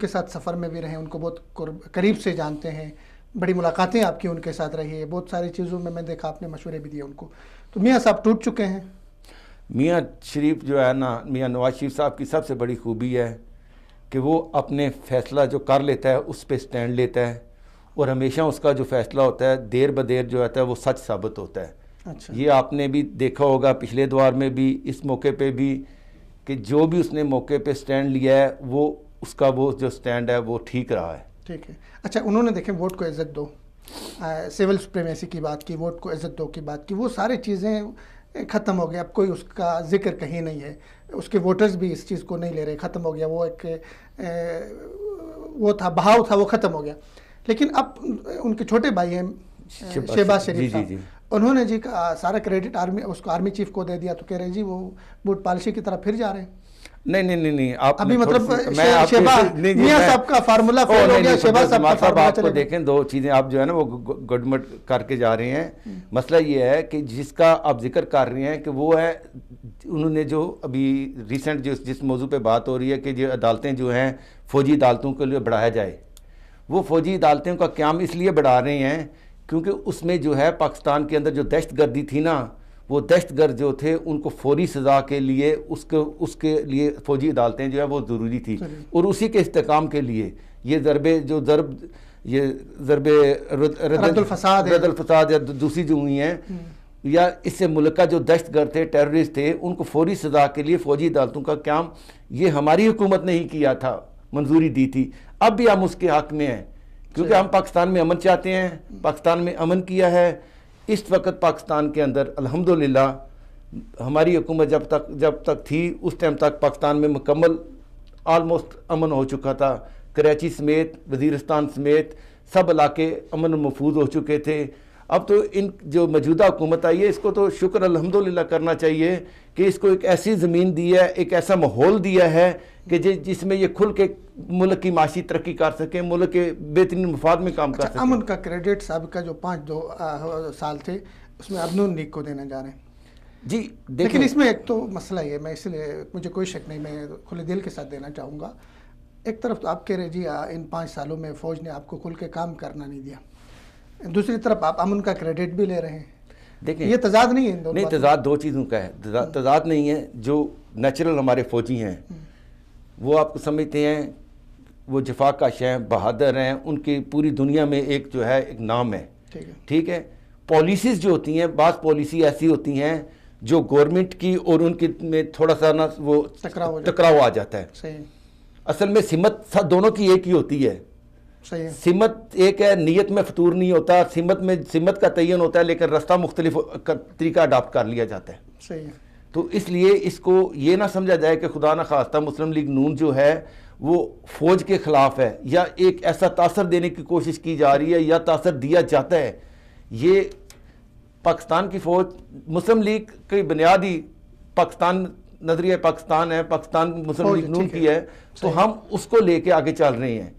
کے ساتھ سفر میں بھی رہے، ان کو بہت قریب سے جانتے ہیں، بڑی ملاقاتیں آپ کی ان کے ساتھ رہی ہے، بہت ساری چیزوں میں دیکھا آپ نے مشورے بھی دیے ان کو. تو میاں صاحب ٹوٹ چکے ہیں. میاں شریف جو ہے نا، میاں نواز شریف صاحب کی سب سے بڑی خوبی ہے کہ وہ اپنے فیصلہ جو کر لیتا ہے اس پہ سٹینڈ لیتا ہے، اور ہمیشہ اس کا جو فیصلہ ہوتا ہے دیر بدیر جو ہوتا ہے وہ سچ ثابت ہوتا ہے. اچھا. یہ آپ نے بھی دیکھا ہوگا پچھلے دور میں بھی، اس موقع پہ بھی، کہ جو بھی اس نے موقع پہ سٹینڈ لیا ہے وہ اس کا وہ جو سٹینڈ ہے وہ ٹھیک رہا ہے. ٹھیک ہے. اچھا، انہوں نے دیکھیں ووٹ کو عزت دو، سول سپریمیسی کی بات کی، ووٹ کو عزت دو کی بات کی، وہ ساری چیزیں ختم ہو گیا. اب کوئی اس کا ذکر کہیں نہیں ہے، اس کے ووٹرز بھی اس چیز کو نہیں لے رہے، ختم ہو گیا. وہ ایک وہ تھا، بہاؤ تھا، وہ ختم ہو گیا. لیکن اب ان کے چھوٹے بھائی ہیں شہباز شریف صاحب، انہوں نے جی سارا کریڈٹ اس کو آرمی چیف کو دے دیا، تو کہہ رہے ہیں جی وہ ووٹ پالیسی کی طرف پھر جا رہے ہیں. نہیں آپ ابھی مطلب میاں صاحب کا فارمولا فیل ہو گیا. شہباز صاحب کا فارمولا آپ کو دیکھیں، دو چیزیں آپ جو ہے نا وہ گڈمٹ کر کے جا رہے ہیں. مسئلہ یہ ہے کہ جس کا آپ ذکر کر رہے ہیں کہ وہ ہے، انہوں نے جو ابھی ریسنٹ جس موضوع پہ بات ہو رہی ہے کہ جو عدالتیں جو ہیں فوجی عدالتوں کے لیے بڑھایا جائے، وہ فوجی عدالتوں کا قیام اس لیے بڑھا رہے ہیں کیونکہ اس میں جو ہے پاکستان کے اندر جو دہشت گردی تھی نا، وہ دہشت گرد جو تھے ان کو فوری سزا کے لیے اس کے لیے فوجی عدالتیں جو ہے وہ ضروری تھی. اور اسی کے استحکام کے لیے یہ ضرب رد الفساد یا دوسری جو ہوئی ہیں، یا اس سے ملک کا جو دہشت گرد تھے، ٹیررسٹ تھے، ان کو فوری سزا کے لیے فوجی عدالتوں کا قیام یہ ہماری حکومت نے ہی کیا تھا، منظوری دی تھی. اب بھی ہم اس کے حق میں ہیں کیونکہ ہم پاکستان میں امن چاہتے ہیں، پاکستان میں امن کیا ہے. اس وقت پاکستان کے اندر الحمدللہ ہماری حکومت جب تک تھی اس ٹائم تک پاکستان میں مکمل آلموسٹ امن ہو چکا تھا. کراچی سمیت، وزیرستان سمیت سب علاقے امن و محفوظ ہو چکے تھے. اب تو ان جو موجودہ حکومت آئی ہے اس کو تو شکر الحمدللہ کرنا چاہیے کہ اس کو ایک ایسی زمین دی ہے، ایک ایسا ماحول دیا ہے کہ جس میں یہ کھل کے ملک کی معاشی ترقی کر سکیں، ملک کے بہترین مفاد میں کام کر سکیں. امن کا کریڈٹ سابقہ جو 5 سال تھے اس میں اب نون لیگ کو دینے جا رہے ہیں. جی لیکن اس میں ایک تو مسئلہ یہ، میں اس لیے مجھے کوئی شک نہیں، میں کھلے دل کے ساتھ دینا چاہوں گا. ایک طرف تو آپ کہہ رہے جی ان 5 سالوں میں فوج نے آپ کو کھل کے کام کرنا نہیں دیا، دوسری طرف آپ امن کا کریڈٹ بھی لے رہے ہیں. دیکھیں یہ تضاد نہیں ہے؟ نہیں، تضاد دو چیزوں کا ہے. تضاد نہیں ہے. جو نیچرل ہمارے فوجی ہیں وہ آپ کو سمجھتے ہیں وہ جفا کش ہیں، بہادر ہیں، ان کی پوری دنیا میں ایک جو ہے ایک نام ہے. ٹھیک ہے. پالیسیز جو ہوتی ہیں، بعض پالیسی ایسی ہوتی ہیں جو گورنمنٹ کی اور ان کی میں تھوڑا سا نا وہ ٹکراؤ آ جاتا ہے. صحیح. اصل میں سمت دونوں کی ایک ہی ہوتی ہے. سمت ایک ہے، نیت میں فطور نہیں ہوتا. سمت کا تعین ہوتا ہے لیکن راستہ مختلف طریقہ اڈاپٹ کر لیا جاتا ہے. صحیح. تو اس لیے اس کو یہ نہ سمجھا جائے کہ خدا نہ خواستہ مسلم لیگ نون جو ہے وہ فوج کے خلاف ہے یا ایک ایسا تاثر دینے کی کوشش کی جا رہی ہے یا تاثر دیا جاتا ہے. یہ پاکستان کی فوج، مسلم لیگ کی بنیادی پاکستان، نظریہ پاکستان ہے، پاکستان مسلم لیگ نون کی ہے، تو ہم اس کو لے کے آگے چل رہے ہیں.